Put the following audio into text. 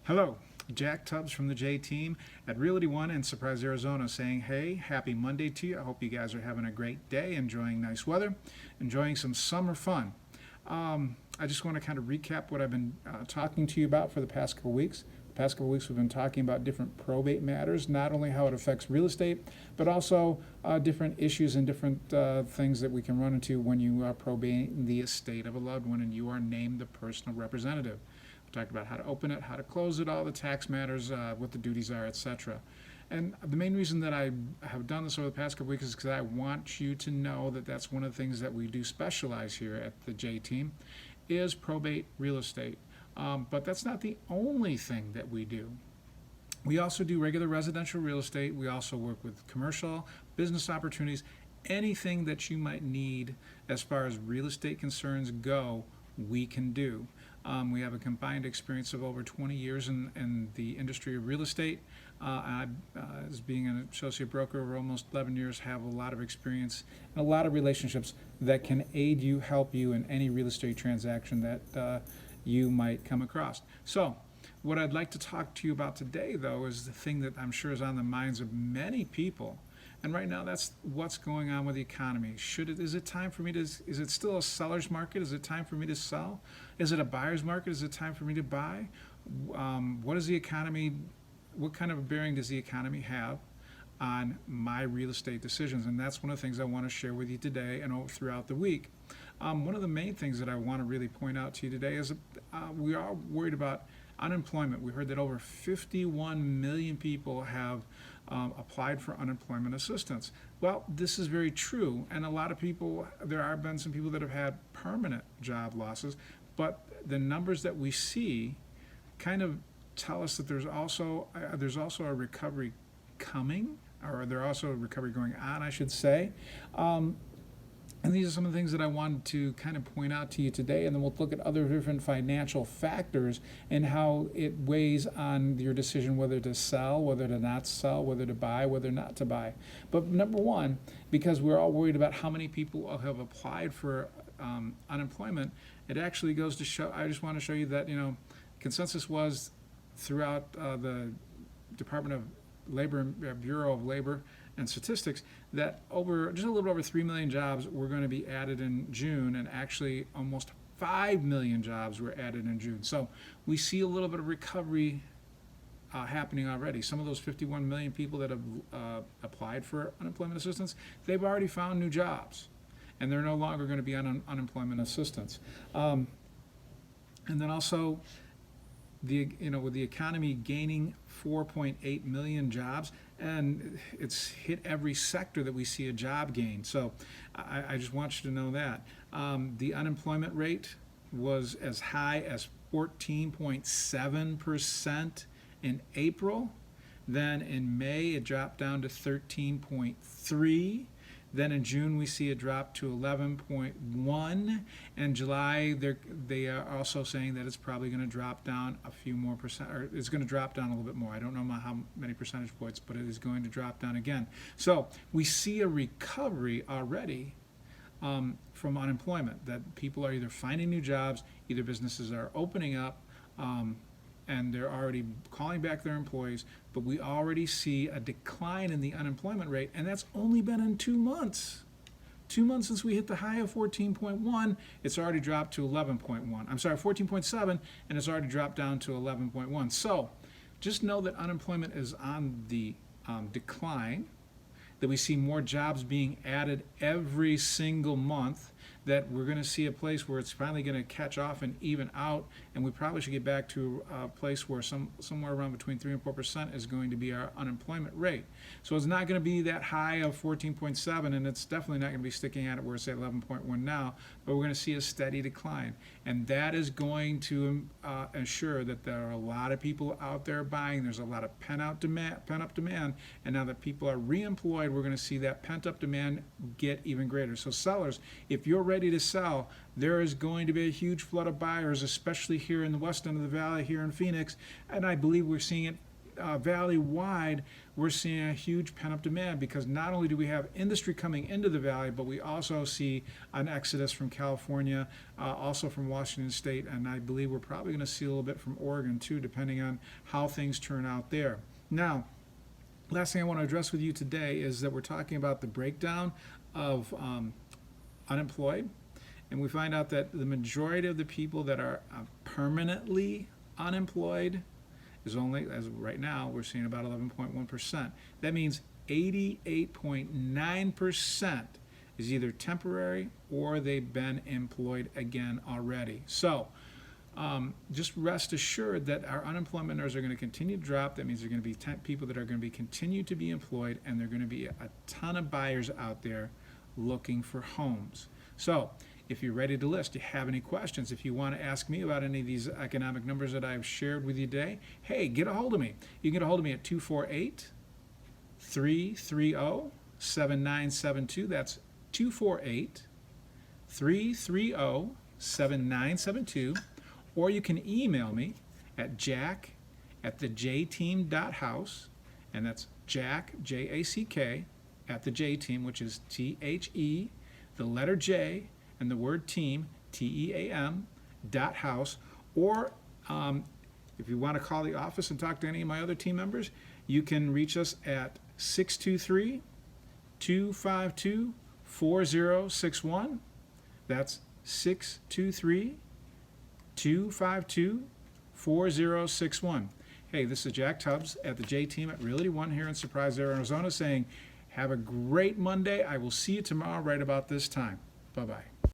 Hello, Jack Tubbs from the J Team at Realty One in Surprise, Arizona, saying, hey, happy Monday to you. I hope you guys are having a great day, enjoying nice weather, enjoying some summer fun. I just want to kind of recap what I've been talking to you about for the past couple weeks. The past couple weeks, we've been talking about different probate matters, not only how it affects real estate, but also different issues and different things that we can run into when you are probating the estate of a loved one and you are named the personal representative. We talked about how to open it, how to close it, all the tax matters, what the duties are, etc. And the main reason that I have done this over the past couple weeks is because I want you to know that that's one of the things that we do specialize here at the J Team is probate real estate. But that's not the only thing that we do. We also do regular residential real estate. We also work with commercial, business opportunities, anything that you might need as far as real estate concerns go, we can do. We have a combined experience of over 20 years in the industry of real estate. As being an associate broker over almost 11 years, have a lot of experience and a lot of relationships that can aid you, help you in any real estate transaction that you might come across. So, what I'd like to talk to you about today, though, is the thing that I'm sure is on the minds of many people. And right now, that's what's going on with the economy. Is it time for me to, is it still a seller's market? Is it time for me to sell? Is it a buyer's market? Is it time for me to buy? What is the economy, what kind of bearing does the economy have on my real estate decisions? And that's one of the things I want to share with you today and throughout the week. One of the main things that I want to really point out to you today is we are worried about unemployment. We heard that over 51 million people have applied for unemployment assistance. Well, this is very true, and a lot of people, there have been some people that have had permanent job losses, but the numbers that we see kind of tell us that there's also a recovery coming, or there's also a recovery going on, I should say. And these are some of the things that I wanted to kind of point out to you today, and then we'll look at other different financial factors and how it weighs on your decision whether to sell, whether to not sell, whether to buy, whether not to buy. But number one, because we're all worried about how many people have applied for unemployment, it actually goes to show, I just want to show you that, consensus was throughout the Department of Labor, Bureau of Labor and Statistics, that just a little bit over 3 million jobs were going to be added in June, and actually almost 5 million jobs were added in June. So we see a little bit of recovery happening already. Some of those 51 million people that have applied for unemployment assistance, they've already found new jobs, and they're no longer going to be on unemployment assistance. And then also, with the economy gaining 4.8 million jobs, and it's hit every sector that we see a job gain. So I just want you to know that. The unemployment rate was as high as 14.7% in April. Then in May, it dropped down to 13.3%. Then in June, we see it drop to 11.1. And July, they are also saying that it's probably going to drop down a few more percent, or it's going to drop down a little bit more. I don't know how many percentage points, but it is going to drop down again. So we see a recovery already from unemployment, that people are either finding new jobs, either businesses are opening up, and they're already calling back their employees, but we already see a decline in the unemployment rate, and that's only been in 2 months. 2 months since we hit the high of 14.1, it's already dropped to 11.1. I'm sorry, 14.7, and it's already dropped down to 11.1. So just know that unemployment is on the decline, that we see more jobs being added every single month, that we're going to see a place where it's finally going to catch off and even out, and we probably should get back to a place where somewhere around between 3 and 4% is going to be our unemployment rate. So it's not going to be that high of 14.7, and it's definitely not going to be sticking at it where it's at 11.1 now, but we're going to see a steady decline. And that is going to ensure that there are a lot of people out there buying. There's a lot of pent-up demand, and now that people are reemployed, we're going to see that pent-up demand get even greater. So sellers, if you're ready to sell, there is going to be a huge flood of buyers, especially here in the west end of the valley, here in Phoenix, and I believe we're seeing it valley-wide, we're seeing a huge pent-up demand because not only do we have industry coming into the valley, but we also see an exodus from California, also from Washington State, and I believe we're probably going to see a little bit from Oregon too, depending on how things turn out there. Now, last thing I want to address with you today is that we're talking about the breakdown of unemployed, and we find out that the majority of the people that are permanently unemployed is only, as of right now, we're seeing about 11.1%. That means 88.9% is either temporary or they've been employed again already. So just rest assured that our unemployment numbers are going to continue to drop. That means there are going to be people that are going to be continue to be employed, and there are going to be a ton of buyers out there looking for homes. So if you're ready to list, you have any questions, if you want to ask me about any of these economic numbers that I've shared with you today, hey, get a hold of me. You can get a hold of me at 248-330-7972. That's 248-330-7972. Or you can email me at jack@thejteam.house, and that's Jack, J-A-C-K, at the J-Team, which is T-H-E, the letter J, and the word team, T-E-A-M, .house. Or if you want to call the office and talk to any of my other team members, you can reach us at 623-252-4061. That's 623-252-4061. Hey, this is Jack Tubbs at the J-Team at Realty One here in Surprise, Arizona, saying have a great Monday. I will see you tomorrow right about this time. Bye-bye.